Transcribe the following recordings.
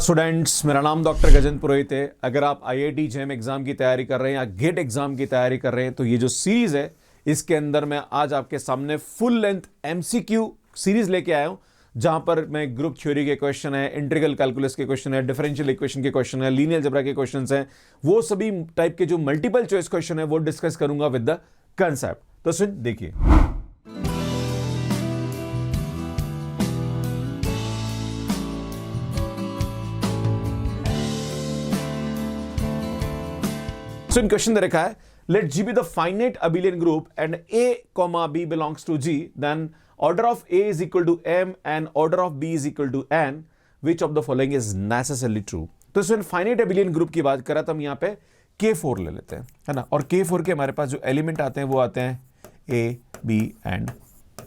Students, मेरा नाम doctor Gajendra पुरोहित है। अगर आप आईआईटी जेईई एग्जाम की तैयारी कर रहे हैं या गेट एग्जाम की तैयारी कर रहे हैं तो ये जो सीरीज है इसके अंदर मैं आज आपके सामने फुल लेंथ एमसीक्यू सीरीज लेके आया हूं, जहां पर मैं ग्रुप थ्योरी के क्वेश्चन है, इंटीग्रल कैलकुलस के क्वेश्चन है, डिफरेंशियल इक्वेशन के क्वेश्चन है, लीनियर अलजेब्रा के क्वेश्चन हैं, वो सभी टाइप के जो मल्टीपल चॉइस क्वेश्चन है वो डिस्कस करूंगा विद द कंसेप्ट। तो सुन देखिए, इन क्वेश्चन दे रखा है, late G be the finite abelian group and A, B belongs to G, then order of A is equal to M and order of B is equal to N, which of the following is necessarily true। तो इसमें finite abelian group की बात करा तो हम यहाँ पे K4 ले लेते हैं, है ना। और K4 के हमारे पास जो एलिमेंट आते हैं वो आते हैं A, B and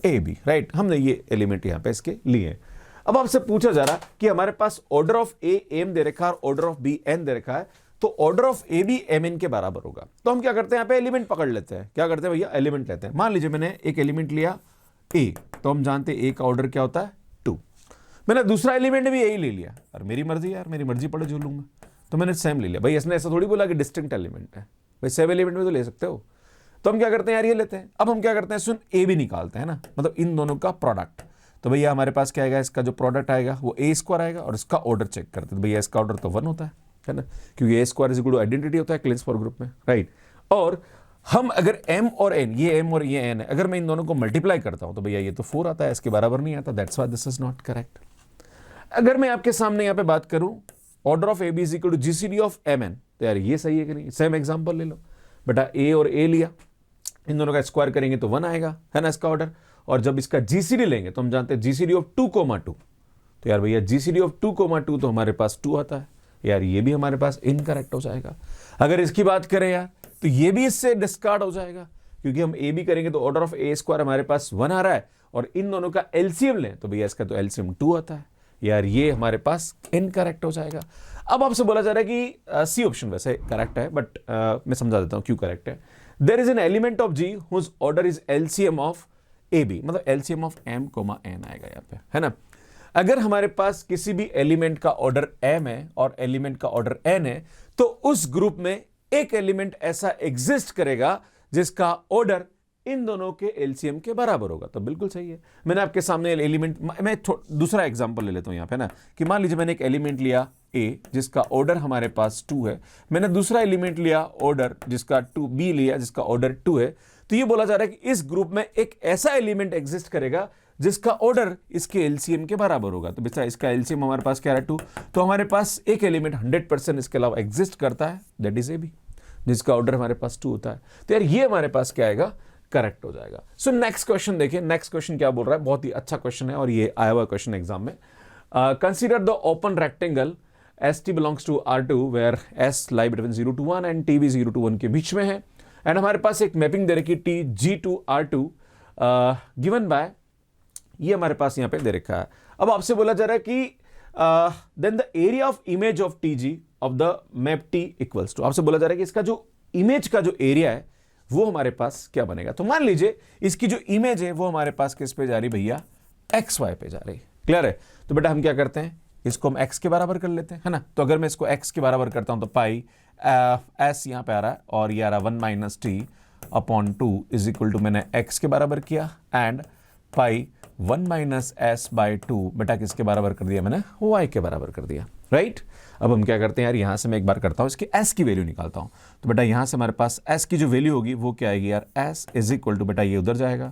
AB, right. हमने ये एलिमेंट यहाँ पे इसके लिए। अब आपसे पूछा जा रहा कि हमारे पास ऑर्डर ऑफ A M दे रखा है और ऑर्डर ऑफ B N दे रखा है, तो order of A B M N के बराबर होगा। तो हम क्या करते हैं, यहाँ पे एलिमेंट पकड़ लेते हैं। क्या करते हैं भैया, एलिमेंट लेते हैं। मान लीजिए मैंने एक एलिमेंट लिया ए, तो हम जानते हैं ए का ऑर्डर क्या होता है 2। मैंने दूसरा एलिमेंट भी यही ले लिया, और मेरी मर्जी यार, मेरी मर्जी पड़े जो लूंगा, तो मैंने सेम ले लिया। भाई इसने ऐसा थोड़ी बोला कि डिस्टिंक्ट एलिमेंट है, भाई सेम एलिमेंट में तो ले सकते हो। तो हम क्या करते हैं यार, ये लेते हैं। अब हम क्या करते हैं, सुन ए भी निकालते हैं ना, मतलब इन दोनों का प्रोडक्ट। तो भैया हमारे पास क्या आएगा, इसका जो प्रोडक्ट आएगा वो ए स्क्वायर आएगा, और इसका ऑर्डर चेक करते हैं। भैया इसका ऑर्डर तो 1 होता है ना, क्योंकि a square is equal to identity होता है क्लेन्स फॉर ग्रुप में, राइट। और हम अगर m और n, ये m और ये n है, अगर मैं इन दोनों को मल्टीप्लाई करता हूं तो भैया ये तो 4 आता है, इसके बराबर नहीं आता। That's why this is not correct. अगर मैं आपके सामने यहां पे बात करूं order of A B is equal to GCD of M N, तो यार ये सही है कि नहीं। सेम एग्जांपल ले लो बेटा, ए और ए लिया, इन दोनों का स्क्वायर करेंगे तो 1 आएगा, है ना इसका ऑर्डर। और जब इसका जीसीडी लेंगे तो हम जानते हैं जीसीडी ऑफ 2,2, तो यार भैया जीसीडी ऑफ 2,2 तो हमारे पास 2 आता है, यार ये भी हमारे पास इनकरेक्ट हो जाएगा। अगर इसकी बात करें यार, तो ये भी इससे डिस्कार्ड हो जाएगा, क्योंकि हम ए भी करेंगे तो ऑर्डर ऑफ ए स्क्वायर हमारे पास 1 आ रहा है, और इन दोनों का एलसीएम लें तो भैया इसका तो एलसीएम 2 आता है, यार ये हमारे पास इनकरेक्ट हो जाएगा। अब आपसे बोला जा रहा है कि सी ऑप्शन वैसे करेक्ट है, बट मैं समझा देता हूं क्यों करेक्ट है। There is an element of G whose order is LCM of A B, मतलब एलसीएम ऑफ m, n आएगा यहाँ पे, है ना। अगर हमारे पास किसी भी एलिमेंट का ऑर्डर m है और एलिमेंट का ऑर्डर n है, तो उस ग्रुप में एक एलिमेंट ऐसा एग्जिस्ट करेगा जिसका ऑर्डर इन दोनों के एलसीएम के बराबर होगा। तो बिल्कुल सही है। मैंने आपके सामने एलिमेंट, मैं दूसरा एग्जांपल ले लेता हूं यहां पे ना, कि मान लीजिए मैंने एक एलिमेंट लिया a जिसका ऑर्डर हमारे पास 2 है, मैंने दूसरा एलिमेंट लिया ऑर्डर जिसका 2, b लिया जिसका ऑर्डर 2 है। तो ये बोला जा रहा है कि इस ग्रुप में एक ऐसा एलिमेंट एग्जिस्ट करेगा जिसका ऑर्डर इसके एलसीएम के बराबर होगा। तो बेटा इसका एलसीएम हमारे पास क्या है 2, तो हमारे पास एक एलिमेंट 100% इसके अलावा एग्जिस्ट करता है, दैट इज ए बी, जिसका ऑर्डर हमारे पास 2 होता है। तो यार ये हमारे पास क्या आएगा, करेक्ट हो जाएगा। सो नेक्स्ट क्वेश्चन देखिए, नेक्स्ट क्वेश्चन क्या बोल रहा है, बहुत ही अच्छा क्वेश्चन है और ये आया हुआ क्वेश्चन एग्जाम में। Consider the open rectangle ST belongs to R2 where S lie between 0 to 1 and T भी 0 to 1 के बीच में है, एंड हमारे पास एक मैपिंग दे रखी T G to R2 given by, ये हमारे पास यहां पे दे रखा है। अब आपसे बोला जा रहा है कि then the area of image of TG of the map T equals to, आपसे बोला जा रहा है कि इसका जो इमेज का जो एरिया है वो हमारे पास क्या बनेगा। तो मान लीजिए इसकी जो इमेज है वो हमारे पास किस पे जा रही भैया, XY पे जा रही, क्लियर है। तो बेटा हम क्या करते हैं, इसको हम x के बराबर कर लेते हैं, है ना। तो अगर मैं इसको x के बराबर करता हूं तो पाई s यहां पे आ रहा है और ये आ रहा 1 minus T upon 2 is equal to, मैंने x के बराबर किया and pi 1 minus S by 2 बेटा किसके बराबर कर दिया, मैंने y के बराबर कर दिया, राइट। अब हम क्या करते हैं यार, यहां से मैं एक बार करता हूं, इसकी s की वैल्यू निकालता हूं। तो बेटा यहां से हमारे पास s की जो वैल्यू होगी वो क्या आएगी यार, s इज इक्वल टू, बेटा ये उधर जाएगा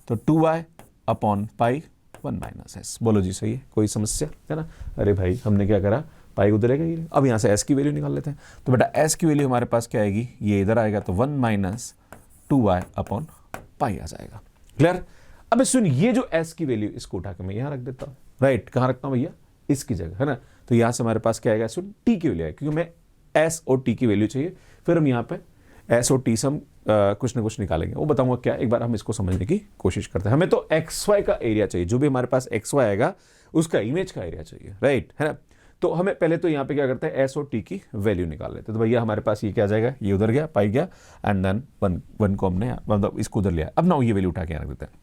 तो 2y अपॉन पाई 1 माइनस एस। बोलो जी सही है, कोई समस्या है ना। अरे भाई हमने क्या करा, पाई उधर है। अब यहां से s की वैल्यू निकाल लेते हैं। तो बेटा s की वैल्यू हमारे पास क्या आएगी, ये इधर आएगा तो 1 माइनस 2y अपॉन पाई आ जाएगा, क्लियर। अब सुन, ये जो s की वैल्यू इसको उठा के मैं यहां रख देता हूं, राइट। कहां रखता हूं भैया, इसकी जगह, है ना। तो यहां से हमारे पास क्या आएगा, सुन t की वैल्यू है, क्योंकि मैं s और t की वैल्यू चाहिए। फिर हम यहां पे s और t से हम कुछ ना कुछ निकालेंगे, वो बताऊंगा क्या, एक बार हम इसको समझने की कोशिश करते हैं। हमें तो XY का एरिया चाहिए, जो भी हमारे पास XY आएगा उसका इमेज का एरिया चाहिए, राइट, है ना। तो हमें पहले तो यहाँ पे क्या करते हैं, s और t की वैल्यू निकाल लेते हैं। तो भैया हमारे पास ये क्या आ जाएगा, ये उधर गया, पाई गया, एंड देन 1 को हमने मतलब इसको उधर लिया। अब ना ये वैल्यू उठा के रख देते हैं।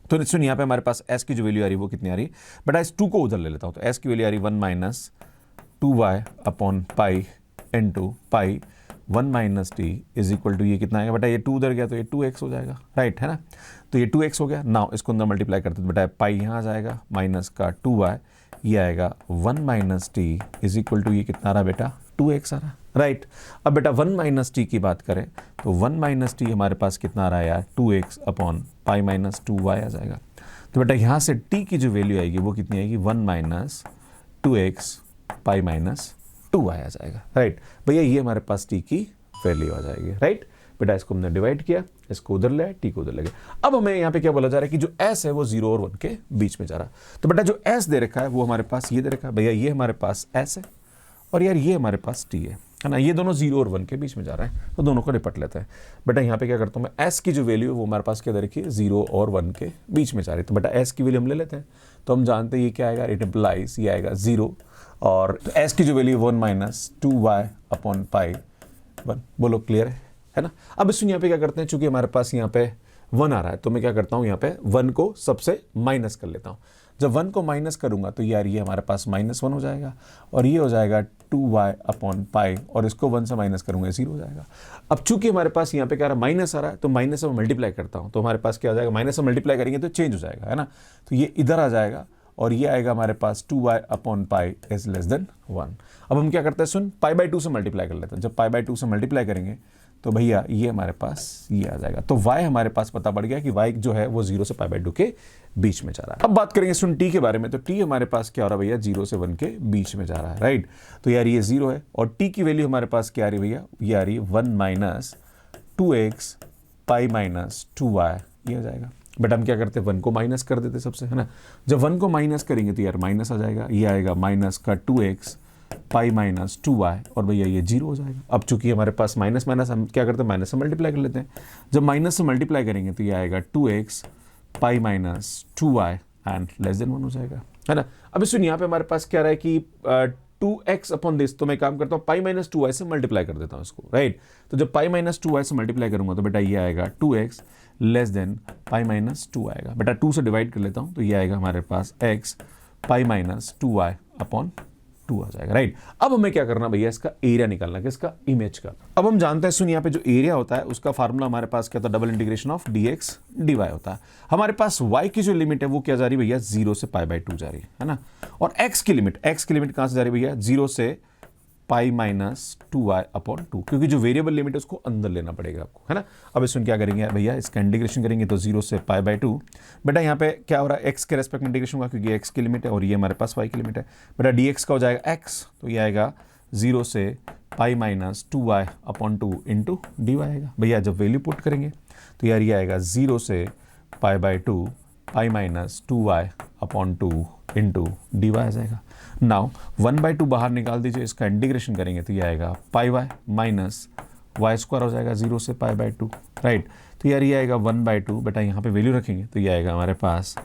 तो सुन यहाँ पे हमारे पास s की जो वैल्यू आ रही है वो कितनी आ रही है, बट इस 2 को उधर ले लेता हूँ, तो s की वैल्यू आ रही 1 minus 2y upon pi into pi 1 minus T is equal to ये कितना आएगा बेटा, ये 2 उधर गया तो ये 2x हो जाएगा, राइट है ना। तो ये 2x हो गया। नाउ इसको अंदर मल्टीप्लाई करते तो बेटा पाई यहाँ आ जाएगा माइनस का 2y, ये आएगा 1 minus T is equal to ये कितना आ रहा बेटा, 2x आ रहा, राइट। अब बेटा 1 माइनस टी की बात करें तो 1 माइनस टी हमारे पास कितना आ रहा है यार, 2x upon pi minus 2y आ जाएगा। तो बेटा यहाँ से t की जो वैल्यू आएगी वो कितनी आएगी, 1 माइनस 2x पाई माइनस 2y आ जाएगा, राइट। भैया ये हमारे पास t की वैल्यू आ जाएगी, राइट। बेटा इसको हमने डिवाइड किया, इसको उधर ले, t को उधर ले गया। अब हमें यहाँ पे क्या बोला जा रहा है कि जो s है वो 0 और 1 के बीच में जा रहा है। तो बेटा जो s दे रखा है वो हमारे पास ये दे रखा है, भैया ये हमारे पास s है और यार ये हमारे पास t है ना। ये दोनों 0 और 1 के बीच में जा रहा है, तो दोनों को निपट लेते हैं। बेटा यहाँ पे क्या करता हूँ मैं, s की जो वैल्यू है वो हमारे पास क्या दे रखी है, 0 और 1 के बीच में जा रही है। तो बेटा s की वैल्यू हम ले लेते हैं, तो हम जानते हैं ये क्या आएगा, इट इम्प्लाइज ये आएगा 0 और तो s की जो वैल्यू 1 माइनस 2y अपॉन पाई 1। बोलो क्लियर है ना। अब इसमें यहाँ पे क्या करते हैं, चूंकि हमारे पास यहाँ पे 1 आ रहा है तो मैं क्या करता हूँ यहाँ पे 1 को सबसे माइनस कर लेता हूँ। जब 1 को माइनस करूंगा तो यार ये हमारे पास -1 हो जाएगा और ये हो जाएगा 2y अपॉन पाई और इसको 1 से माइनस करूंगा 0 हो जाएगा। अब चूंकि हमारे पास यहाँ पे क्या आ रहा है, माइनस आ रहा है, तो माइनस से मल्टीप्लाई करता हूँ तो हमारे पास क्या आ जाएगा, माइनस से मल्टीप्लाई करेंगे तो चेंज हो जाएगा, है ना। तो ये इधर आ जाएगा और ये आएगा हमारे पास 2y upon pi is less than 1। अब हम क्या करते हैं, सुन पाई बाई 2 से मल्टीप्लाई कर लेते हैं। जब पाई बाई 2 से मल्टीप्लाई करेंगे तो भैया ये हमारे पास ये आ जाएगा। तो y हमारे पास पता पड़ गया कि y जो है वो 0 से पाई बाई 2 के बीच में जा रहा है। अब बात करेंगे सुन t के बारे में, तो t हमारे पास क्या हो रहा है भैया, 0 से 1 के बीच में जा रहा है, राइट। तो यार ये 0 है और t की वैल्यू हमारे पास क्या आ रही है भैया, ये आ रही है 1 माइनस 2x पाई माइनस 2y, ये हो जाएगा। बट हम क्या करते हैं, 1 को माइनस कर देते सबसे, है ना। जब 1 को माइनस करेंगे तो यार माइनस आ जाएगा, ये आएगा माइनस का 2x पाई माइनस 2y और भैया ये 0 हो जाएगा। अब चूंकि हमारे पास माइनस माइनस हम क्या करते हैं, माइनस से मल्टीप्लाई कर लेते हैं। जब माइनस से मल्टीप्लाई करेंगे तो ये आएगा 2x pi minus 2y and less than 1 हो जाएगा, है ना। अब इसमें यहाँ पे हमारे पास क्या रहा है कि 2x अपॉन दिस, तो मैं काम करता हूँ पाई माइनस 2y से मल्टीप्लाई कर देता हूँ इसको, राइट। तो जब पाई माइनस 2y से मल्टीप्लाई करूंगा तो बेटा ये आएगा 2x less than pi minus 2 आएगा। बेटा 2 से डिवाइड कर लेता हूँ तो ये आएगा हमारे पास x पाई माइनस 2y अपॉन 2 आ जाएगा, राइट। अब हमें क्या करना भैया, इसका एरिया निकालना, किसका, इमेज का। अब हम जानते हैं सुन यहाँ पे जो एरिया होता है उसका फार्मूला हमारे पास क्या होता है, double integration of dx dy होता है। हमारे पास y की जो लिमिट है वो क्या जा रही है भैया, 0 से पाई बाई 2 जा रही है ना। और x की लिमिट कहां से जा रही है भैया, 0 से पाई माइनस 2y अपॉन 2, क्योंकि जो वेरिएबल लिमिट है उसको अंदर लेना पड़ेगा आपको, है ना। अब इसमें क्या करेंगे भैया, इसका इंटीग्रेशन करेंगे तो 0 से पाई बाई 2। बेटा यहाँ पे क्या हो रहा है, x के रेस्पेक्ट में इंटीग्रेशन होगा क्योंकि x की लिमिट है और ये हमारे पास y की लिमिट है। बेटा dx का हो जाएगा x, तो ये आएगा 0 से pi minus 2y upon 2 into D Y आएगा। भैया जब वैल्यू पुट करेंगे तो यार ये आएगा 0 से pi by 2 pi minus 2y upon 2 into D y आ जाएगा। नाउ 1/2 बाहर निकाल दीजिए, इसका इंटीग्रेशन करेंगे तो ये आएगा पाई वाई माइनस वाई स्क्वायर हो जाएगा 0 से पाई बाई 2, राइट। तो यार ये आएगा 1/2, बेटा यहाँ पे वैल्यू रखेंगे तो ये आएगा हमारे पास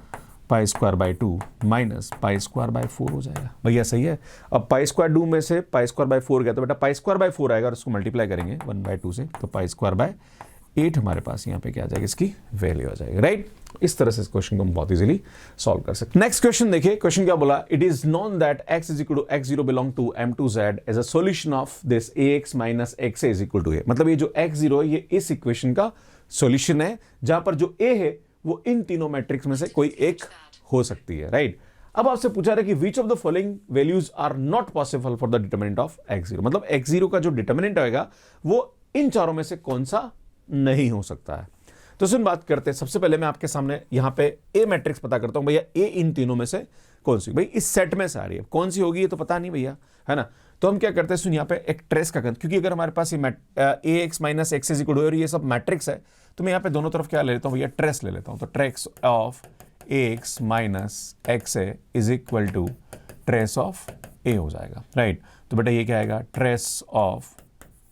pi square by 2 minus pi square by 4 हो जाएगा। भैया सही है। अब पाई स्क्वायर 2 में से पाई स्क्वायर बाई 4 गया तो बेटा पाई स्क्वायर बाई 4 आएगा और उसको मल्टीप्लाई करेंगे 1/2 से तो पाई स्क्वायर बाई 8 हमारे पास यहाँ पे क्या आ जाएगा, इसकी वैल्यू आ जाएगी, राइट। इस तरह से इस क्वेश्चन को हम बहुत इजीली सॉल्व कर सकते हैं। नेक्स्ट क्वेश्चन देखिए, क्वेश्चन क्या बोला, it is known that x is equal to x0 belong to m2z as a solution of this ax minus xa is equal to a। मतलब ये जो x0 है ये इस इक्वेशन का सॉल्यूशन है जहां पर जो a है वो इन तीनों मैट्रिक्स में से कोई एक हो सकती है, राइट। अब आपसे पूछा रहा है कि which of the following values are not possible for the determinant of x0। मतलब x0 का जो डिटरमिनेंट होगा वो इन चारों में से कौन सा नहीं हो सकता है। तो सुन बात करते हैं। सबसे पहले मैं आपके सामने यहां पे ए मैट्रिक्स पता करता हूं भैया, ए इन तीनों में से कौन सी, भाई इस सेट में से आ रही है, कौन सी होगी ये तो पता नहीं भैया, है ना। तो हम क्या करते हैं, सुन यहाँ पे एक ट्रेस का करते, क्योंकि अगर हमारे पास ये a x minus x is equal to और ये सब मैट्रिक्स है तो मैं यहाँ पे दोनों तरफ क्या ले लेता हूँ भैया, ट्रेस ले लेता हूँ। तो trace of a x minus x a is equal to trace of a हो जाएगा, राइट। तो बेटा ये क्या आएगा, trace of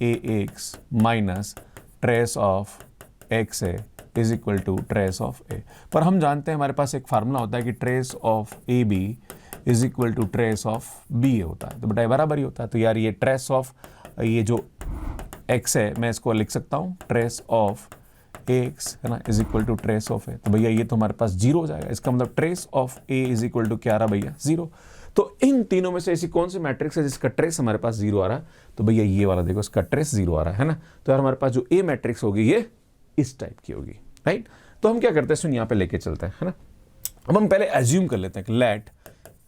a x minus trace of x a is equal to trace of a. पर हम जानते हैं हमारे पास एक फार्मूला होता है कि trace of A B is equal to trace of b a होता है, तो बेटा बराबर ही होता है। तो यार ये ट्रेस ऑफ ये जो एक्स है मैं इसको लिख सकता हूँ ट्रेस ऑफ एक्स, है ना, is equal to trace of a. तो भैया ये तो हमारे पास 0 हो जाएगा, इसका मतलब trace of A is equal to क्या रहा भैया, 0। तो इन तीनों में से ऐसी कौन सी मैट्रिक्स है जिसका ट्रेस हमारे पास 0 आ रहा है? तो भैया ये वाला देखो, इसका ट्रेस 0 आ रहा है ना। तो यार हमारे पास जो ए मैट्रिक्स होगी ये इस टाइप की होगी, राइट। तो हम क्या करते हैं, सुन यहाँ पे लेके चलते हैं, है ना। अब हम पहले एज्यूम कर लेते हैं कि लेट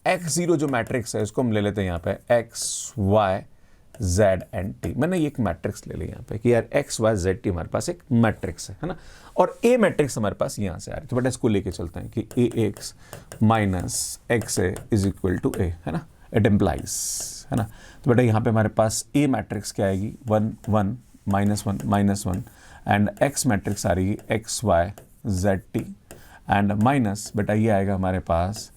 x0 जो मैट्रिक्स है उसको हम ले लेते हैं यहाँ पे x, y, z and t। मैंने ये एक मैट्रिक्स ले ली यहाँ पे कि यार x, y, z, t हमारे पास एक मैट्रिक्स है ना। और a मैट्रिक्स हमारे पास यहाँ से आ रही है, तो बेटा इसको लेके चलते हैं कि ax minus xa is equal to a, है ना। इट इम्प्लाइज, है ना। तो बेटा यहाँ पे हमारे पास a मैट्रिक्स क्या आएगी, 1 1 -1 -1 एंड x मैट्रिक्स आ रही है x, y, z, t and minus बेटा ये आएगा हमारे पास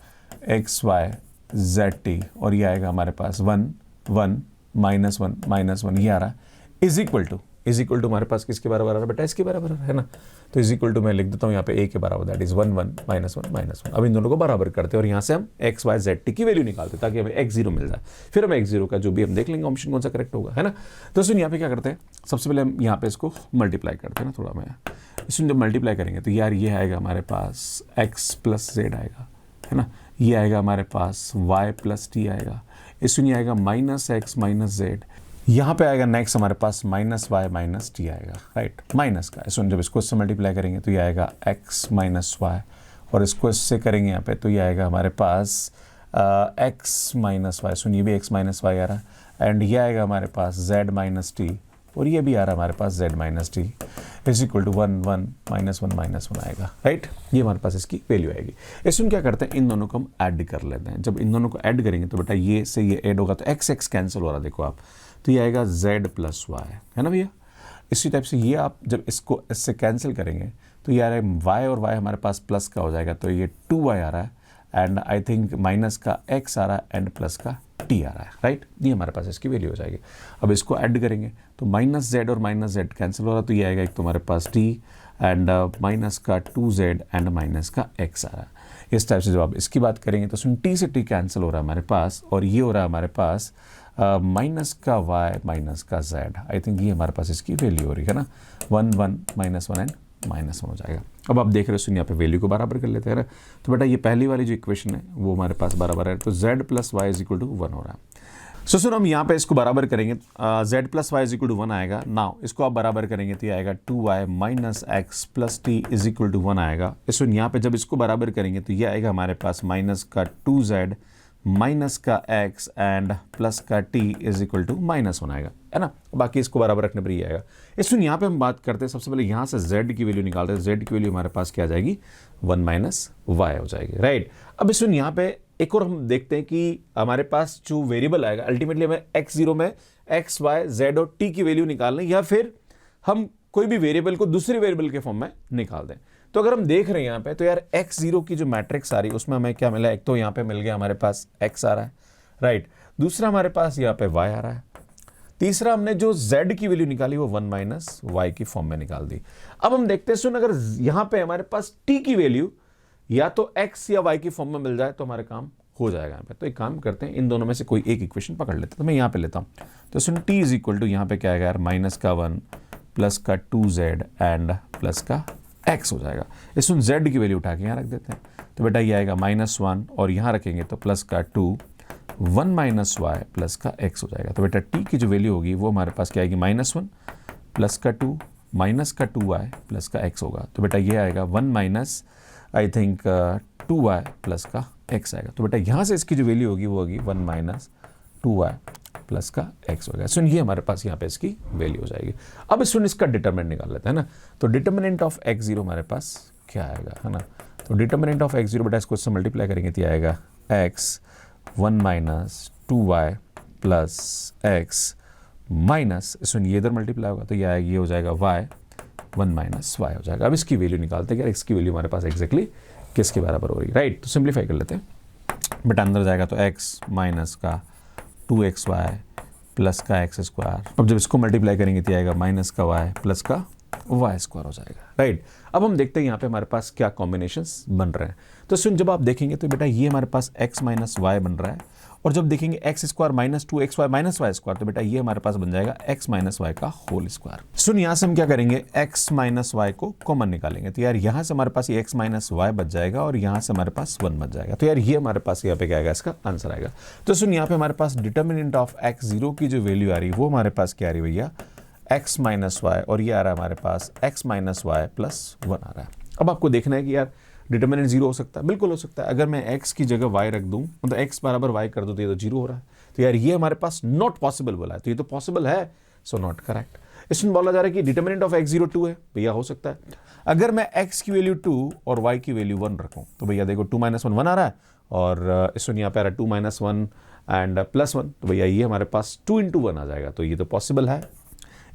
एक्स वाई जेड टी और ये आएगा हमारे पास 1 1 -1 -1 ये आ रहा है इज इक्वल टू हमारे पास किसके बराबर आ रहा है बेटा, इसके बराबर है ना। तो इज इक्वल टू मैं लिख देता हूँ यहाँ पे a के बराबर, दैट इज 1 1 -1 -1। अब इन दोनों को बराबर करते हैं और यहाँ से हम एक्स वाई जेड टी की वैल्यू निकालते हैं ताकि हमें x0 मिल जाए। फिर हम x0 का जो भी हम देख लेंगे ऑप्शन कौन सा करेक्ट होगा, है ना। तो सुन यहाँ पे क्या करते हैं, सबसे पहले हम यहाँ पे इसको मल्टीप्लाई करते हैं ना थोड़ा। मैं इसमें जब मल्टीप्लाई करेंगे तो यार ये आएगा हमारे पास x प्लस जेड आएगा, है ना। ये आएगा हमारे पास y प्लस टी आएगा, इसमें आएगा माइनस एक्स माइनस जेड, यहाँ पे आएगा नेक्स्ट हमारे पास माइनस वाई माइनस टी आएगा, राइट। माइनस का इसमें जब इसको इससे मल्टीप्लाई करेंगे तो ये आएगा x माइनस वाई और इसको इससे करेंगे यहाँ पे तो ये आएगा हमारे पास x माइनस वाई, सुनिए भी x माइनस वाई आ रहा है एंड ये आएगा हमारे पास z माइनस टी और ये भी आ रहा है हमारे पास z minus T is equal to 1 1 -1 आएगा, राइट। ये हमारे पास इसकी वैल्यू आएगी। इसमें क्या करते हैं, इन दोनों को हम ऐड कर लेते हैं। जब इन दोनों को ऐड करेंगे तो बेटा ये से ये ऐड होगा तो x कैंसिल हो रहा है, देखो आप, तो ये आएगा z प्लस वाई, है ना भैया। इसी टाइप से ये आप जब इसको इससे कैंसिल करेंगे तो ये आ रहा है y और y हमारे पास प्लस का हो जाएगा तो ये 2y आ रहा है एंड आई थिंक माइनस का x आ रहा है एंड प्लस का t आ रहा है, राइट। ये हमारे पास इसकी वैल्यू हो जाएगी। अब इसको ऐड करेंगे तो माइनस z और माइनस z कैंसिल हो रहा है तो ये आएगा एक तो हमारे पास t एंड माइनस का 2z एंड माइनस का x आ रहा है। इस टाइप से जब आप इसकी बात करेंगे तो सुन t से t कैंसिल हो रहा है हमारे पास और ये हो रहा है हमारे पास माइनस का y माइनस का z। आई थिंक ये हमारे पास इसकी वैल्यू हो रही है ना, 1 1 -1 एंड -1 हो जाएगा। अब आप देख रहे हो सुन यहाँ पे वैल्यू को बराबर कर लेते हैं ना। तो बेटा ये पहली वाली जो इक्वेशन है वो हमारे पास बराबर है तो z plus Y is equal to 1 हो रहा है। सो सुन हम यहाँ पे इसको बराबर करेंगे, z plus Y is equal to 1 आएगा। नाउ इसको आप बराबर करेंगे तो ये आएगा 2y minus X plus T is equal to 1 आएगा। इसको यहाँ पे जब इसको बराबर करेंगे तो ये आएगा हमारे पास माइनस का 2z माइनस का x एंड प्लस का t इज इक्वल टू -1 आएगा, है ना। बाकी इसको बराबर रखने पर ही आएगा। इसमें यहाँ पे हम बात करते हैं, सबसे पहले यहाँ से z की वैल्यू निकालते हैं। z की वैल्यू हमारे पास क्या आ जाएगी, 1 माइनस वाई हो जाएगी, राइट। अब इसमें यहाँ पे एक और हम देखते हैं कि हमारे पास जो वेरिएबल आएगा अल्टीमेटली हमें x0 में x, y, z और t की वैल्यू निकालनी या फिर हम कोई भी वेरिएबल को दूसरे वेरिएबल के फॉर्म में निकाल दें। तो अगर हम देख रहे हैं यहाँ पे तो यार x0 की जो मैट्रिक्स आ रही है उसमें हमें क्या मिला, एक तो यहाँ पे मिल गया हमारे पास x आ रहा है, राइट। दूसरा हमारे पास यहाँ पे y आ रहा है। तीसरा हमने जो z की वैल्यू निकाली वो 1 माइनस वाई की फॉर्म में निकाल दी। अब हम देखते हैं सुन अगर यहाँ पे हमारे पास t की वैल्यू या तो x या y की फॉर्म में मिल जाए तो हमारे काम हो जाएगा यहाँ पे। तो एक काम करते हैं, इन दोनों में से कोई एक इक्वेशन पकड़ लेते हैं। तो मैं यहाँ पे लेता हूँ तो सुन t इज इक्वल टू यहाँ पे क्या आएगा यार, माइनस का 1 प्लस का 2z एंड प्लस का x हो जाएगा। इसमें z की वैल्यू उठा के यहाँ रख देते हैं तो बेटा ये आएगा -1 और यहाँ रखेंगे तो प्लस का 2 1 माइनस वाई प्लस का x हो जाएगा। तो बेटा t की जो वैल्यू होगी वो हमारे पास क्या आएगी, -1 प्लस का 2 माइनस का 2y प्लस का x होगा। तो बेटा ये आएगा 1 minus I think 2y plus का x आएगा। तो बेटा यहाँ से इसकी जो वैल्यू होगी वो होगी 1 माइनस 2y प्लस का x हो गया। सुन ये हमारे पास यहाँ पे इसकी वैल्यू हो जाएगी। अब सुन इसका डिटरमिनेंट निकाल लेते हैं ना। तो डिटरमिनेंट ऑफ x0 हमारे पास क्या आएगा, है ना। तो डिटरमिनेंट ऑफ x0 बेटा इसको इससे मल्टीप्लाई करेंगे तो आएगा x 1 minus 2y plus x minus सुन ये इधर मल्टीप्लाई होगा तो ये हो जाएगा y 1 माइनस वाई हो जाएगा। अब इसकी वैल्यू निकालते हैं, x की वैल्यू हमारे पास एग्जैक्टली किसके बराबर हो रही है, राइट। तो सिंप्लीफाई कर लेते हैं बेटा, अंदर जाएगा तो x माइनस का 2xy प्लस का x स्क्वायर। अब जब इसको मल्टीप्लाई करेंगे तो आएगा माइनस का y प्लस का वाई स्क्वायर हो जाएगा, राइट। अब हम देखते हैं यहाँ पे हमारे पास क्या कॉम्बिनेशंस बन रहे हैं। तो सुन, जब आप देखेंगे तो बेटा ये हमारे पास x माइनस वाई बन रहा है, और जब देखेंगे X square minus 2xy minus Y square, तो बेटा ये हमारे पास बन जाएगा x माइनस वाई का होल स्क्वायर। सुन, यहाँ से हम क्या करेंगे, x माइनस वाई को कॉमन निकालेंगे, तो यार यहाँ से हमारे पास ये x माइनस वाई बच जाएगा और यहाँ से हमारे पास 1 बच जाएगा। तो यार ये हमारे पास यहाँ पे क्या आएगा, इसका आंसर आएगा। तो सुन, यहाँ पे हमारे पास डिटर्मिनेंट ऑफ x0 की जो वैल्यू आ रही है वो हमारे पास क्या आ रही है भैया, x माइनस वाई, और ये आ रहा है हमारे पास x माइनस वाई प्लस 1 आ रहा है। अब आपको देखना है कि यार डिटर्मिनेंट 0 हो सकता है, बिल्कुल हो सकता है। अगर मैं x की जगह y रख दूं, मतलब x बराबर y कर दूं, तो ये तो 0 हो रहा है। तो यार ये हमारे पास नॉट पॉसिबल बोला है, तो ये तो पॉसिबल है, सो नॉट करेक्ट। इसमें बोला जा रहा है कि डिटर्मिनेंट ऑफ x0 2 है, भैया हो सकता है। अगर मैं x की वैल्यू 2 और y की वैल्यू 1 रखूं, तो भैया देखो 2 माइनस 1 1 आ रहा है, और इसमें यहाँ पे आ रहा है 2 माइनस 1 एंड प्लस 1, तो भैया ये हमारे पास 2 into 1 आ जाएगा, तो ये तो पॉसिबल है।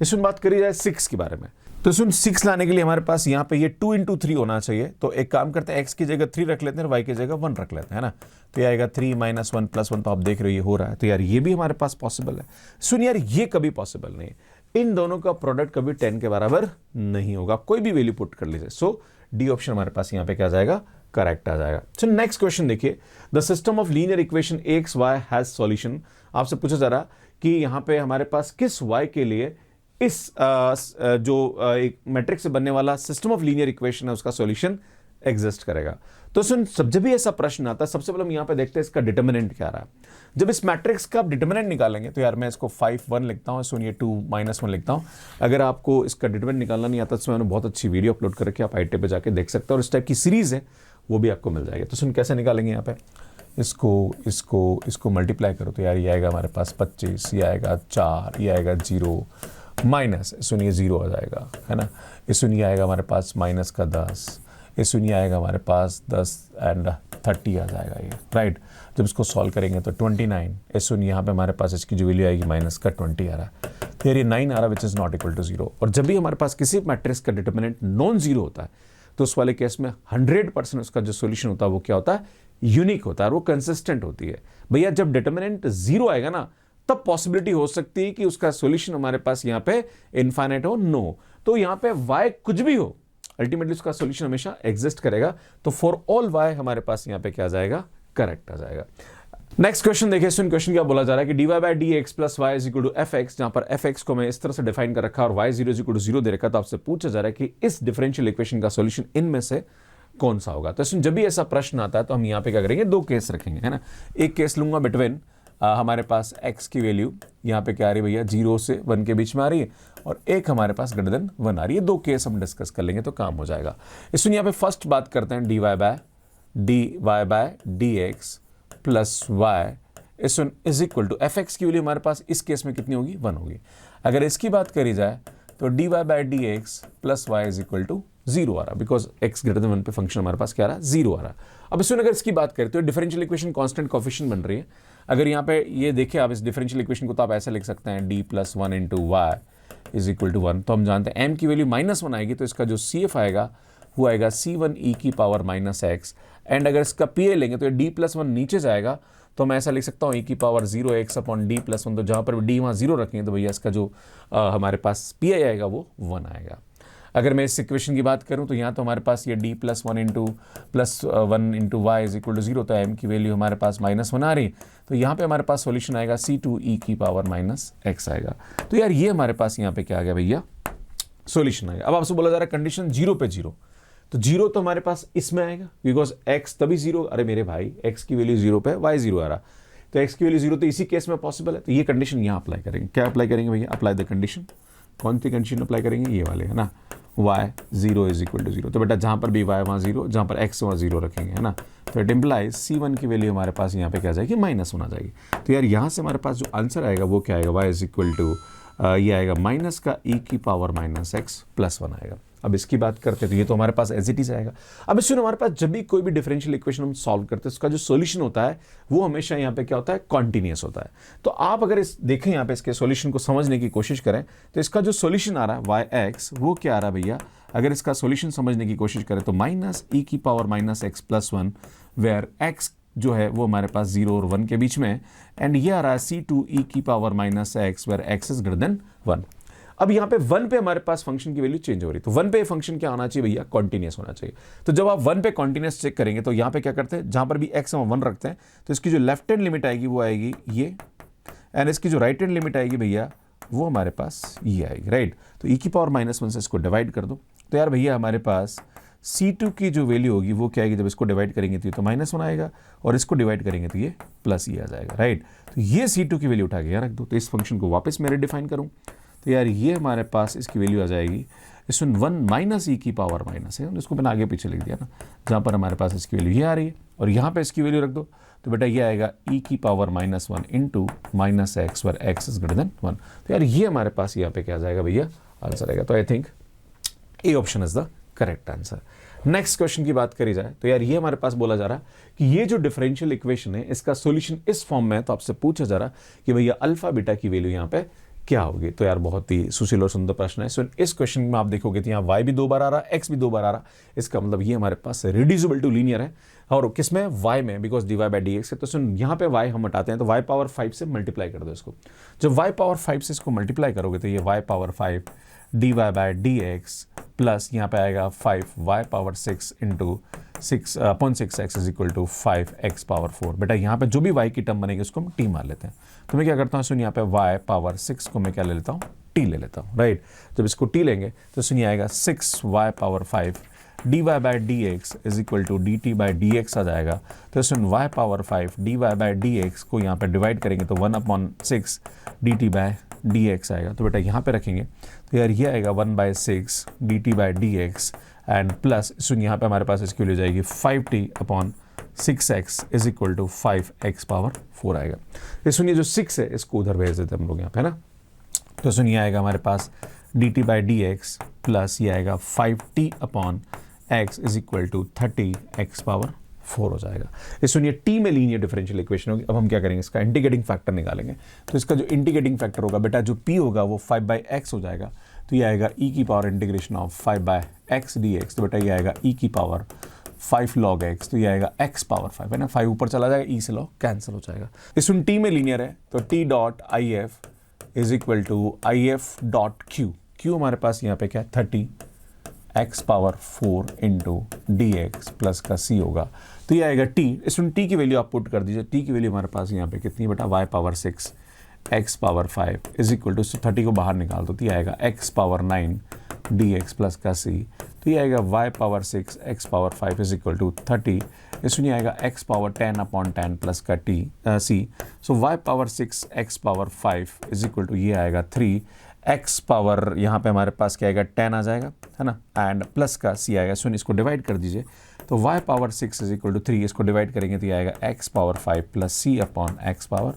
इसमें बात करी जाए 6 के बारे में, तो सुन 6 लाने के लिए हमारे पास यहाँ पे ये 2 into 3 होना चाहिए। तो एक काम करते हैं, x की जगह 3 रख लेते हैं और y की जगह 1 रख लेते हैं, है ना। तो ये आएगा 3 माइनस 1 प्लस 1, तो आप देख रहे हो ये हो रहा है। तो यार ये भी हमारे पास पॉसिबल है। सुन यार, ये कभी पॉसिबल नहीं है, इन दोनों का प्रोडक्ट कभी 10 के बराबर नहीं होगा, कोई भी वैल्यू पुट कर लीजिए। सो डी ऑप्शन हमारे पास यहाँ पे क्या आ जाएगा, करेक्ट आ जाएगा। सो नेक्स्ट क्वेश्चन देखिए, the system of linear equation X Y has solution. आपसे पूछा जा रहा कि यहाँ पे हमारे पास किस y के लिए इस जो एक मैट्रिक्स से बनने वाला सिस्टम ऑफ लीनियर इक्वेशन है उसका सॉल्यूशन एग्जिस्ट करेगा। तो सुन, जब भी ऐसा प्रश्न आता है, सबसे पहले हम यहाँ पे देखते हैं इसका डिटर्मिनेंट क्या रहा है। जब इस मैट्रिक्स का आप डिटर्मिनेंट निकालेंगे, तो यार मैं इसको 5 1 लिखता हूँ, सुनिए 2 माइनस 1 लिखता हूँ। अगर आपको इसका डिटर्मिनेंट निकालना नहीं आता तो मैंने बहुत अच्छी वीडियो अपलोड करके आप IIT पे जाके देख सकते हो, और इस टाइप की सीरीज है वो भी आपको मिल जाएगी। तो सुन, कैसे निकालेंगे, यहाँ पे इसको मल्टीप्लाई करो, तो यार ये आएगा हमारे पास 25, ये आएगा 4, ये आएगा 0 माइनस, सुनिए 0 आ जाएगा, है ना। ये सुनिए आएगा हमारे पास माइनस का 10, ये सुनिए आएगा हमारे पास 10 एंड 30 आ जाएगा ये, राइट। जब इसको सॉल्व करेंगे तो 29, ये सुनिए यहाँ पे हमारे पास इसकी जो वैल्यू आएगी माइनस का 20 आ रहा है, तो यार ये 9 आ रहा है, which is not equal to 0। और जब भी हमारे पास किसी मैट्रिक्स का डिटर्मिनेंट नॉन जीरो होता है, तो उस वाले केस में 100% उसका जो सोल्यूशन होता है वो क्या होता है, यूनिक होता है, और वो कंसिस्टेंट होती है। भैया जब डिटर्मिनेंट 0 आएगा ना, तब पॉसिबिलिटी हो सकती है कि उसका सॉल्यूशन हमारे पास यहाँ पे इनफाइनाइट हो, नो। तो यहाँ पे y कुछ भी हो, अल्टीमेटली उसका सॉल्यूशन हमेशा एग्जिस्ट करेगा। तो फॉर ऑल y हमारे पास यहाँ पे क्या आ जाएगा, करेक्ट आ जाएगा। नेक्स्ट क्वेश्चन देखिए, सुन क्वेश्चन क्या बोला जा रहा है कि dy by dx plus y is equal to fx, जहां पर fx को मैं इस तरह से डिफाइन कर रखा और y0 इज इक्वल टू 0 दे रखा। तो आपसे पूछा जा रहा है कि इस डिफरेंशियल इक्वेशन का सॉल्यूशन इनमें से कौन सा होगा। तो जब भी ऐसा प्रश्न आता है तो हम यहाँ पे क्या करेंगे, 2 केस रखेंगे, है ना। एक केस लूंगा बिटवीन हमारे पास x की वैल्यू यहाँ पे क्या आ रही है भैया, 0 से 1 के बीच में आ रही है, और एक हमारे पास ग्रेटर देन 1 आ रही है। 2 केस हम डिस्कस कर लेंगे तो काम हो जाएगा। इसमें यहाँ पे फर्स्ट बात करते हैं dy by dx plus y is equal to fx की वैल्यू हमारे पास इस केस में कितनी होगी, 1 होगी। अगर इसकी बात करी जाए तो dy by dx plus y is equal to 0 आ रहा, बिकॉज x ग्रेटर देन 1 पे फंक्शन हमारे पास क्या आ रहा है, 0 आ रहा। अब इसमें अगर इसकी बात करें तो डिफरेंशियल इक्वेशन कांस्टेंट कोएफिशिएंट बन रही है। अगर यहाँ पे ये देखें आप इस डिफरेंशियल इक्वेशन को, तो आप ऐसे लिख सकते हैं d plus 1 into Y is equal to 1। तो हम जानते हैं m की वैल्यू -1 आएगी, तो इसका जो CF आएगा वो आएगा C1 e की पावर माइनस एक्स, एंड अगर इसका PA लेंगे तो d प्लस 1 नीचे जाएगा, तो मैं ऐसा लिख सकता हूँ e की power 0x upon d plus 1। तो जहाँ पर d वहाँ 0 रखेंगे तो भैया इसका जो हमारे पास PA आएगा वो 1 आएगा। अगर मैं इस इक्वेशन की बात करूं तो यहाँ तो हमारे पास ये d plus 1 into Y is equal to 0, तो m की वैल्यू हमारे पास -1 आ रही, तो यहाँ पे हमारे पास सॉल्यूशन आएगा C2 e की पावर माइनस एक्स आएगा। तो यार ये हमारे पास यहाँ पे क्या आ गया भैया, सॉल्यूशन आ गया। अब आपसे बोला जा रहा है कंडीशन 0 पे 0, तो 0 तो हमारे पास इसमें आएगा, बिकॉज x तभी 0, अरे मेरे भाई x की वैल्यू 0 पे y 0 आ रहा, तो x की वैल्यू 0 तो इसी केस में पॉसिबल है। तो ये कंडीशन यहाँ अप्लाई करेंगे। क्या अप्लाई करेंगे भैया, अप्लाई द कंडीशन। कौन सी कंडीशन अप्लाई करेंगे, ये वाले, है ना, y0 इज इक्वल टू 0। तो बेटा जहाँ पर भी y वहाँ 0, जहाँ पर x वहाँ 0 रखेंगे, है ना। तो इट इम्प्लाइज C1 की वैल्यू हमारे पास यहाँ पे क्या जाएगी, -1 आ जाएगी। तो यार यहाँ से हमारे पास जो आंसर आएगा वो क्या आएगा, y इज इक्वल टू ये आएगा माइनस का e की पावर माइनस एक्स प्लस 1 आएगा। अब इसकी बात करते हैं तो ये तो हमारे पास एज इट इज आएगा। अब इसमें हमारे पास जब भी कोई भी डिफरेंशियल इक्वेशन हम सॉल्व करते हैं उसका जो सॉल्यूशन होता है वो हमेशा यहाँ पे क्या होता है, कॉन्टिन्यूस होता है। तो आप अगर इस देखें यहाँ पे इसके सॉल्यूशन को समझने की कोशिश करें तो इसका जो सॉल्यूशन आ रहा है वाई एक्स वो क्या आ रहा है भैया, अगर इसका सॉल्यूशन समझने की कोशिश करें तो माइनस ई की power minus X plus 1, where X जो है वो हमारे पास 0 और 1 के बीच में, एंड ये आ रहा है C2 e की power minus X where X is greater than 1। अब यहाँ पे 1 पे हमारे पास फंक्शन की वैल्यू चेंज हो रही है, तो 1 पे फंक्शन क्या होना चाहिए भैया, कॉन्टिन्यूस होना चाहिए। तो जब आप 1 पे कॉन्टिन्यूस चेक करेंगे तो यहाँ पे क्या करते हैं, जहाँ पर भी x हम 1 रखते हैं तो इसकी जो लेफ्ट हैंड लिमिट आएगी वो आएगी ये, एंड इसकी जो राइट हैंड लिमिट आएगी भैया वो हमारे पास ये आएगी, राइट। तो e की पावर -1 से इसको डिवाइड कर दो, तो यार भैया हमारे पास C2 की जो वैल्यू होगी वो क्या आएगी, जब इसको डिवाइड करेंगे तो ये तो -1 आएगा और इसको डिवाइड करेंगे तो ये प्लस ही आ जाएगा, राइट। तो ये C2 की वैल्यू उठा के यहाँ रख दो, तो इस फंक्शन को वापस मैं डिफाइन करूँ तो यार ये हमारे पास इसकी वैल्यू आ जाएगी, इसमें 1 माइनस e की पावर माइनस है, इसको मैंने आगे पीछे लिख दिया ना, जहाँ पर हमारे पास इसकी वैल्यू ये आ रही है और यहाँ पे इसकी वैल्यू रख दो, तो बेटा ये आएगा e की power -1 into -x were x is greater than 1। तो यार ये हमारे पास यहाँ पे क्या आ जाएगा भैया, आंसर आएगा। तो I think A option is the correct answer. Next question की बात करी जाए तो यार ये हमारे पास बोला जा रहा कि ये जो डिफरेंशियल इक्वेशन है इसका सॉल्यूशन इस फॉर्म में है, तो आपसे पूछा जा रहा कि भैया अल्फा बीटा की वैल्यू यहाँ पे क्या होगी। तो यार बहुत ही सुशील और सुंदर प्रश्न है। सो इस क्वेश्चन में आप देखोगे तो यहाँ y भी 2 बार आ रहा, x भी 2 बार आ रहा, इसका मतलब ये हमारे पास रिड्यूसिबल टू लीनियर है, और किसमें, y में, because dy by D x है। तो सुन यहाँ पे y हम हटाते हैं तो y पावर 5 से मल्टीप्लाई कर दो इसको, जब y पावर 5 से इसको मल्टीप्लाई करोगे तो ये y power 5 dy by D X plus यहाँ पे आएगा 5 y power 6 into 6/6x is equal to 5x power 4। बेटा यहाँ पे जो भी y की टर्म बनेगी उसको हम t मान लेते हैं, तो मैं क्या करता हूँ, सुन यहाँ पे y पावर 6 को मैं क्या ले लेता हूँ, t ले लेता हूँ, राइट। जब इसको t लेंगे तो सुनिए आएगा 6y power 5 dy by D x is equal to dt by D x आ जाएगा। तो सुन y power 5 dy by D x को यहाँ पे डिवाइड करेंगे तो 1/6 dt बाई डी एक्स आएगा। तो बेटा यहाँ पे रखेंगे तो यार ये आएगा 1/6 dt by D x and plus सुन यहाँ पे हमारे पास इसकी वैल्यू जाएगी 5t/6x is equal to 5x power 4 आएगा। ये सुनिए जो 6 है इसको उधर भेज देते हैं हम लोग यहाँ पे ना, तो सुनिए आएगा हमारे पास dt by D X plus ये आएगा 5t/x is equal to 30x power 4 हो जाएगा। ये सुनिए t में लीनियर डिफरेंशियल इक्वेशन होगी। अब हम क्या करेंगे, इसका इंटीग्रेटिंग फैक्टर निकालेंगे। तो इसका जो इंटीग्रेटिंग फैक्टर होगा बेटा जो p होगा वो 5/x हो जाएगा, तो ये आएगा e की power integration of 5/x dx। तो बेटा ये आएगा e की पावर 5 log x, तो ये आएगा x पावर 5 है ना, 5 ऊपर चला जाएगा, e से log कैंसिल हो जाएगा। इसमें t में लीनियर है तो t dot I F is equal to I F dot Q, Q हमारे पास यहाँ पे क्या है 30x power 4 into D X plus का c होगा। तो ये आएगा t, इसमें t की वैल्यू आप पुट कर दीजिए, t की वैल्यू हमारे पास यहाँ पे कितनी बेटा y power 6 x power 5 is equal to 30 को बाहर निकाल दो, तो ये आएगा x पावर 9 dx प्लस का c। तो ये आएगा y power 6 x power 5 is equal to 30, इसमें आएगा x पावर 10/10 प्लस का c। So y power 6 x power 5 is equal to ये आएगा 3 x पावर यहाँ पे हमारे पास क्या आएगा 10 आ जाएगा है ना, एंड प्लस का c आएगा। सुन इसको डिवाइड कर दीजिए तो y power 6 is equal to 3, इसको डिवाइड करेंगे तो ये आएगा x power 5 plus c/x power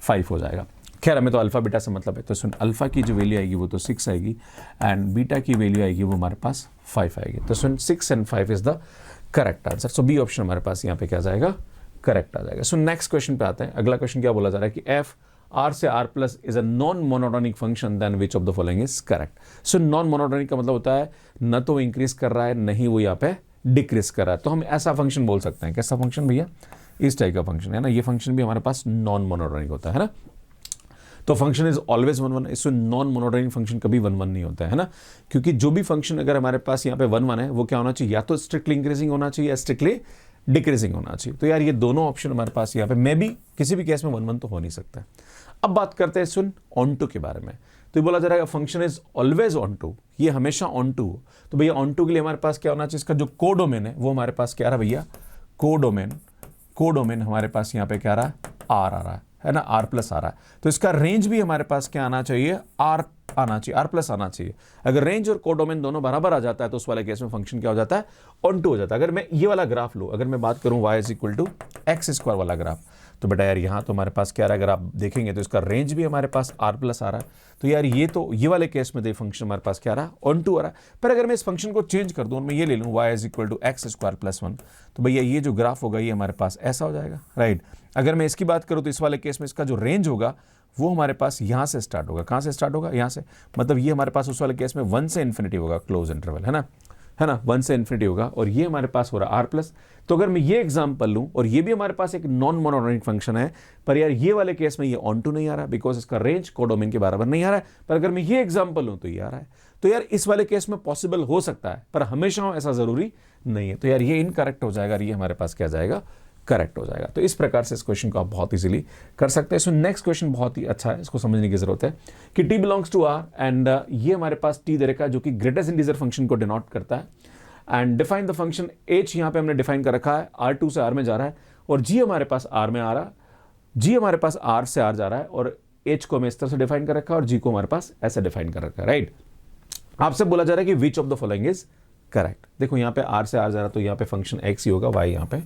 5 हो जाएगा। खैर हमें तो अल्फा बीटा से मतलब है, तो सुन अल्फा की जो वैल्यू आएगी वो तो 6 आएगी एंड बीटा की वैल्यू आएगी वो हमारे पास 5 आएगी। तो सुन 6 and 5 is the correct answer. So B option हमारे पास यहाँ पे क्या जाएगा, करेक्ट आ जाएगा। सो नेक्स्ट क्वेश्चन पे आते हैं। अगला क्वेश्चन क्या बोला जा रहा है कि f r से r plus is a non monotonic function then which of the following is correct. So non monotonic का मतलब होता है न तो इंक्रीज कर रहा है नहीं वो यहाँ पे डिक्रीज कर रहा है, तो हम ऐसा फंक्शन बोल सकते हैं। कैसा फंक्शन भैया, इस टाइप का फंक्शन है ना, ये फंक्शन भी हमारे पास नॉन मोनोटोनिक होता है ना। तो फंक्शन इज ऑलवेज 1 1, इससे नॉन मोनोटोनिक फंक्शन कभी 1 1 नहीं होता है ना, क्योंकि जो भी फंक्शन अगर हमारे पास यहाँ पे 1 1 है वो क्या होना चाहिए, या तो स्ट्रिक्टली इंक्रीजिंग होना चाहिए या स्ट्रिक्टली डिक्रीजिंग होना चाहिए। तो यार ये दोनों ऑप्शन हमारे पास यहाँ पे मे भी किसी भी केस में 1 1 तो हो नहीं सकता है। अब बात करते हैं सुन ऑन टू के बारे में। तो ये बोला जा रहा है function is always onto, ये हमेशा ऑन टू हो। तो भैया ऑन टू के लिए हमारे पास क्या होना चाहिए, इसका जो कोडोमेन है वो हमारे पास क्या रहा भैया, कोडोमेन हमारे पास यहाँ पे क्या रहा है, आर आ रहा है ना, आर प्लस आ रहा है। तो इसका रेंज भी हमारे पास क्या आना चाहिए, आर आना चाहिए, आर प्लस आना चाहिए। अगर रेंज और कोडोमेन दोनों बराबर आ जाता है तो उस वाले केस में फंक्शन क्या हो जाता है, ऑन टू हो जाता है। अगर मैं ये वाला ग्राफ लूँ, अगर मैं बात करूँ y is equal to X square वाला ग्राफ, तो बेटा यार यहाँ तो हमारे पास क्या रहा है, अगर आप देखेंगे तो इसका रेंज भी हमारे पास आर प्लस आ रहा है। तो यार ये वाले केस में फंक्शन हमारे पास क्या रहा, ऑन टू आ रहा है। पर अगर मैं इस फंक्शन को चेंज कर दूँ, मैं ये ले लूँ y is equal to X square plus 1, तो भैया ये जो ग्राफ होगा ये हमारे पास ऐसा हो जाएगा, राइट। अगर मैं इसकी बात करूँ तो इस वाले केस में इसका जो रेंज होगा वो हमारे पास यहाँ से स्टार्ट होगा। कहाँ से स्टार्ट होगा, यहाँ से, मतलब ये हमारे पास उस वाले केस में 1 से इन्फिनिटी होगा, क्लोज इंटरवल है ना। है ना, 1 से इन्फिनिटी होगा, और ये हमारे पास हो रहा r+। तो अगर मैं ये एग्जांपल लूं, और ये भी हमारे पास एक नॉन मोनोटोनिक फंक्शन है, पर यार ये वाले केस में ये ऑन टू नहीं आ रहा बिकॉज इसका रेंज कोडोमेन के बराबर नहीं आ रहा है, पर अगर मैं ये एग्जांपल लूं तो ये आ रहा है। तो यार इस वाले केस में पॉसिबल हो सकता है, पर हमेशा ऐसा जरूरी नहीं है। तो यार ये इनकरेक्ट हो जाएगा, ये हमारे पास क्या जाएगा, करेक्ट हो जाएगा। तो इस प्रकार से इस क्वेश्चन को आप बहुत इजीली कर सकते हैं। सो नेक्स्ट क्वेश्चन बहुत ही अच्छा है, इसको समझने की जरूरत है कि t belongs to r and ये हमारे पास t दे रखा है जो कि ग्रेटेस्ट इंटीजर फंक्शन को डिनोट करता है, and define the function h यहाँ पे हमने डिफाइन कर रखा है, r2 से r में जा रहा है, और g हमारे पास r में आ रहा है, g हमारे पास r से r जा रहा है, और h को हमें इस तरह से डिफाइन कर रखा है और g को हमारे पास ऐसे डिफाइन कर रखा है, राइट। आपसे बोला जा रहा है कि which of the following is correct. देखो यहाँ पे r से r जा रहा है तो यहाँ पे फंक्शन x ही होगा, y यहाँ पे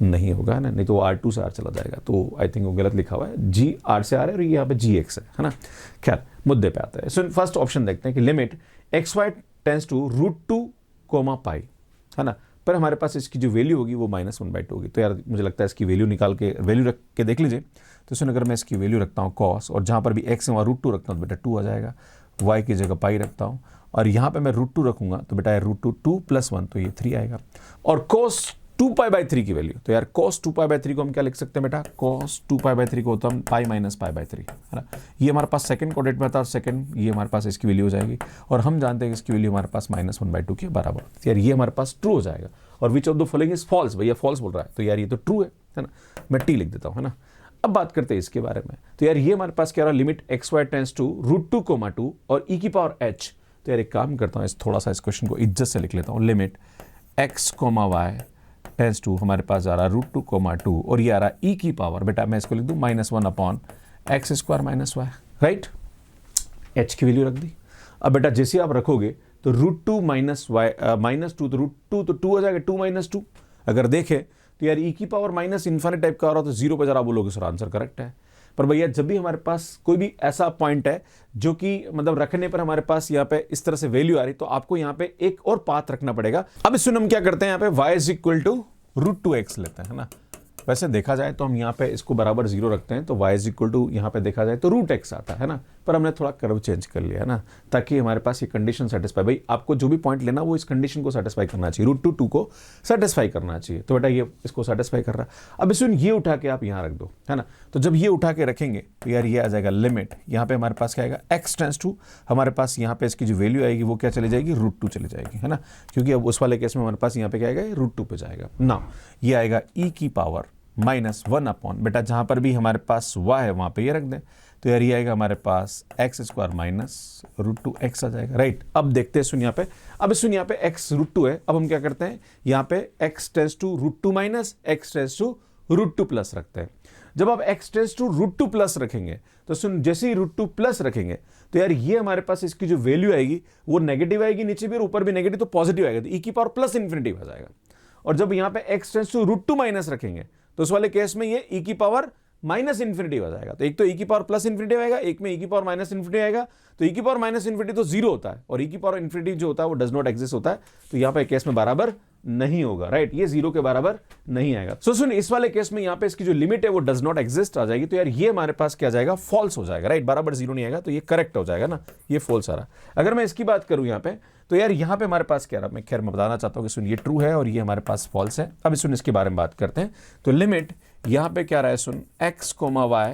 नहीं होगा ना, नहीं तो r2 से r चला जाएगा, तो आई थिंक वो गलत लिखा हुआ है, g r से r है और ये यहाँ पे gx है ना। खैर मुद्दे पे आते हैं। सो फर्स्ट ऑप्शन देखते हैं कि लिमिट xy टेंस टू √2 पाई, है ना, पर हमारे पास इसकी जो वैल्यू होगी वो -1/2 होगी। तो यार मुझे लगता है इसकी वैल्यू निकाल के वैल्यू रख के देख लीजिए। तो इसमें अगर मैं इसकी वैल्यू रखता हूँ cos, और जहाँ पर भी x है वहाँ √2 रखता हूँ तो बेटा 2 आ जाएगा, y की जगह पाई रखता हूँ, और यहाँ पे मैं √2 रखूंगा तो बेटा √2 2 + 1 तो ये 3 आएगा, और cos 2π/3 की वैल्यू, तो यार cos 2π/3 को हम क्या लिख सकते हैं बेटा, cos 2π/3 को होता है पाई माइनस π/3, है ना। ये हमारे पास सेकंड कोऑर्डिनेट में था, और सेकंड ये हमारे पास इसकी वैल्यू हो जाएगी, और हम जानते हैं कि इसकी वैल्यू हमारे पास -1/2 के बराबर, तो यार ये हमारे पास ट्रू हो जाएगा। और which of the following is false, भैया फॉल्स बोल रहा है, तो यार ये तो ट्रू है ना, मैं टी लिख देता हूँ, है ना। अब बात करते हैं इसके बारे में। तो यार ये हमारे पास क्या रहा, लिमिट xy टेंस टू √2, और e की पावर h। तो यार एक काम करता हूँ, थोड़ा सा इस क्वेश्चन को इज्जत से लिख लेता हूँ, limit x, y tends to हमारे पास आ रहा √2, और ये आ रहा e की पावर, बेटा मैं इसको लिख दूँ -1/x² - y, राइट। h की वैल्यू रख दी। अब बेटा जैसे आप रखोगे तो √2 - y -2, तो √2 तो 2 हो जाएगा, 2 - 2। अगर देखें तो यार e की पावर -∞ टाइप का आ रहा, तो 0 पर जरा बोलोगे सर आंसर करेक्ट है। पर भैया जब भी हमारे पास कोई भी ऐसा पॉइंट है जो कि मतलब रखने पर हमारे पास यहाँ पे इस तरह से वैल्यू आ रही, तो आपको यहाँ पे एक और पाथ रखना पड़ेगा। अब इसमें हम क्या करते हैं, यहाँ पे y = √2x लेते हैं, है ना। वैसे देखा जाए तो हम यहाँ पे इसको बराबर 0 रखते हैं, तो y = यहाँ पे देखा जाए तो √x आता है ना, पर हमने थोड़ा कर्व चेंज कर लिया है ना, ताकि हमारे पास ये कंडीशन सेटिस्फाई, भाई आपको जो भी पॉइंट लेना वो इस कंडीशन को सेटिस्फाई करना चाहिए, √2 को सेटिस्फाई करना चाहिए। तो बेटा ये इसको सेटिस्फाई कर रहा है। अब इसमें ये उठा के आप यहाँ रख दो, है ना। तो जब ये उठा के रखेंगे तो यार ये आ जाएगा लिमिट, यहाँ पे हमारे पास क्या आएगा, x टेंस टू, हमारे पास यहाँ पे इसकी जो वैल्यू आएगी वो क्या चली जाएगी, √2 चली जाएगी, है ना, क्योंकि अब उस वाले केस में हमारे पास यहाँ पे क्या आएगा, √2 पे जाएगा ना। ये आएगा e की पावर -1/, बेटा जहां पर भी हमारे पास y है वहां पे ये रख दें, तो यार ये आएगा हमारे पास x² - √2x आ जाएगा, राइट। अब देखते हैं सुन यहाँ पे, अब सुन यहाँ पे x √2 है, अब हम क्या करते हैं, यहाँ पे x tends to √2 - x tends to √2+ रखते हैं। जब आप x टेंस टू √2+ रखेंगे तो सुन, जैसे ही √2+ रखेंगे तो यार ये हमारे पास इसकी जो वैल्यू आएगी वो नेगेटिव आएगी, नीचे भी और ऊपर भी नेगेटिव, तो पॉजिटिव आएगा, तो e की पावर +∞ आ जाएगा। और जब यहाँ पे x टेंस टू √2- रखेंगे तो उस वाले केस में ये e की पावर -∞ हो जाएगा। तो एक तो e की पावर +∞ आएगा, एक में e की पावर -∞ आएगा। तो e की पावर -∞ तो 0 होता है, और e की पावर ∞ जो होता है वो डज नॉट एग्जिस्ट होता है, तो यहाँ पे केस में बराबर नहीं होगा, राइट, ये 0 के बराबर नहीं आएगा। सो सुन, इस वाले केस में यहाँ पे इसकी जो लिमिट है वो डज नॉट एग्जिस्ट आ जाएगी, तो यार ये हमारे पास क्या जाएगा, फॉल्स हो जाएगा, राइट, बराबर 0 नहीं आएगा, तो ये करेक्ट हो जाएगा ना, ये फॉल्स आ रहा। अगर मैं इसकी बात करूं यहाँ पे, तो यार यहाँ पे हमारे पास क्या रहा, मैं खैर मैं बताना चाहता हूँ कि सुन ये ट्रू है और ये हमारे पास फॉल्स है। अब सुन इसके बारे में बात करते हैं। तो लिमिट यहाँ पे क्या रहा है, सुन x, y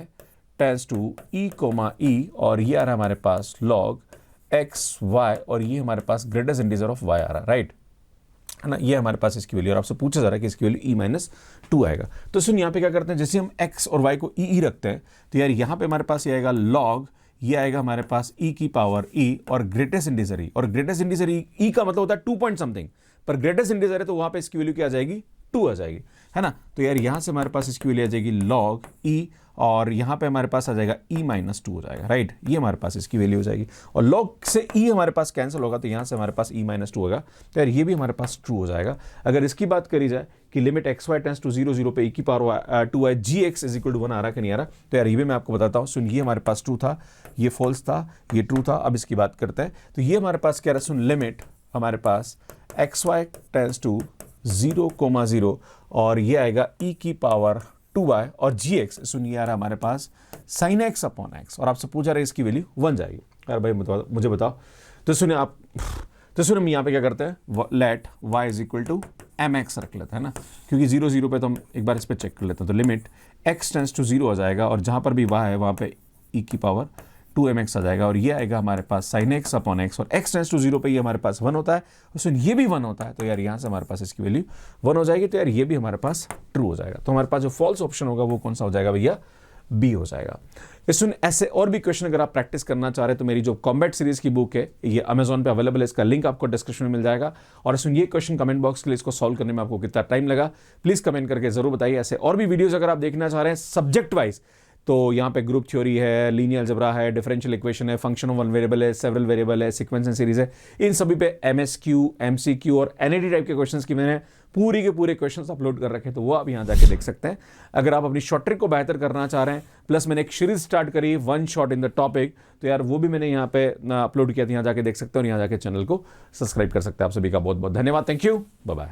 tends to e, और ये आ रहा है हमारे पास log x, y, और ये हमारे पास ग्रेटेस्ट इंटीजर ऑफ y आ रहा है, राइट, है ना। ये हमारे पास इसकी वैल्यू, और आपसे पूछा जा रहा है कि इसकी वैल्यू e-2 आएगा। तो सुन यहाँ पे क्या करते हैं, जैसे हम x और y को e रखते हैं, तो यार यहाँ पे हमारे पास ये आएगा log, ये आएगा हमारे पास e की पावर e और ग्रेटेस्ट इंटीजर e, और ग्रेटेस्ट इंटीजर e का मतलब होता है 2 पॉइंट समथिंग, पर ग्रेटेस्ट इंटीजर है तो वहां पे इसकी वैल्यू क्या आ जाएगी, 2 आ जाएगी, है ना। तो यार यहां से हमारे पास इसकी वैल्यू आ जाएगी log e, और यहां पे हमारे पास आ जाएगा e-2 हो जाएगा, राइट, ये हमारे पास इसकी वैल्यू हो जाएगी, और log से e हमारे पास कैंसिल होगा, तो यहां से हमारे पास e-2 होगा, तो यार ये भी हमारे पास ट्रू हो जाएगा। अगर इसकी बात करी जाए कि लिमिट xy टेंस टू 0, 0 पे e की पावर 2 gx = 1 आ रहा कि नहीं आ रहा, तो यार ये भी मैं आपको बताता हूँ। सुन, ये हमारे पास ट्रू था, ये फॉल्स था, ये ट्रू था। अब इसकी बात करते हैं, तो ये हमारे पास क्या रहा, सुन लिमिट हमारे पास xy टेंस टू 0, 0, और ये आएगा e की पावर 2y, और gx सुन ये आ रहा हमारे पास sin x/x, और आपसे पूछा रहा है इसकी वैल्यू 1 जाएगी। यार भाई मुझे बताओ, तो सुनिए आप, तो सुन हम यहाँ पे क्या करते हैं, let y is equal to mx रख लेते हैं ना, क्योंकि 0 0 पे तो हम एक बार इस पर चेक कर लेते हैं। तो लिमिट x टेंस टू 0 आ जाएगा और जहाँ पर भी y है वहाँ पे e की पावर 2mx आ जाएगा और ये आएगा हमारे पास sin x अपॉन x, और x टेंस टू 0 पे ये हमारे पास 1 होता है, उसमें ये भी 1 होता है, तो यार यहाँ से हमारे पास इसकी वैल्यू 1 हो जाएगी, तो यार ये भी हमारे पास ट्रू हो जाएगा। तो हमारे पास जो फॉल्स ऑप्शन होगा वो कौन सा हो जाएगा भैया, बी हो जाएगा। इसमें ऐसे और भी क्वेश्चन अगर आप प्रैक्टिस करना चाह रहे हैं तो मेरी जो कॉम्बैट सीरीज की बुक है ये अमेजॉन पे अवेलेबल है, इसका लिंक आपको डिस्क्रिप्शन में मिल जाएगा। और इसमें ये क्वेश्चन कमेंट बॉक्स के लिए इसको सॉल्व करने में आपको कितना टाइम लगा प्लीज कमेंट करके जरूर बताइए। ऐसे और भी वीडियोस अगर आप देखना चाह रहे हैं सब्जेक्ट वाइज, तो यहाँ पे ग्रुप थ्योरी है, लीनियर अलजेब्रा है, डिफरेंशियल इक्वेशन है, फंक्शन ऑफ वन वेरिएबल है, सेवरल वेरिएबल है, सीक्वेंस एंड सीरीज है, इन सभी पे एमएसक्यू, एमसीक्यू और एनईटी टाइप के क्वेश्चंस की मैंने पूरी के पूरे क्वेश्चंस अपलोड कर रखे हैं, तो वो आप यहाँ जाके देख सकते हैं। अगर आप अपनी शॉर्ट ट्रिक को बेहतर करना चाह रहे हैं, प्लस मैंने एक सीरीज स्टार्ट करी one shot in the topic, तो यार वो भी मैंने यहाँ पे अपलोड किया था, यहाँ जाके देख सकते हैं और यहाँ जाके चैनल को सब्सक्राइब कर सकते हैं। आप सभी का बहुत बहुत धन्यवाद, थैंक यू, बाय बाय।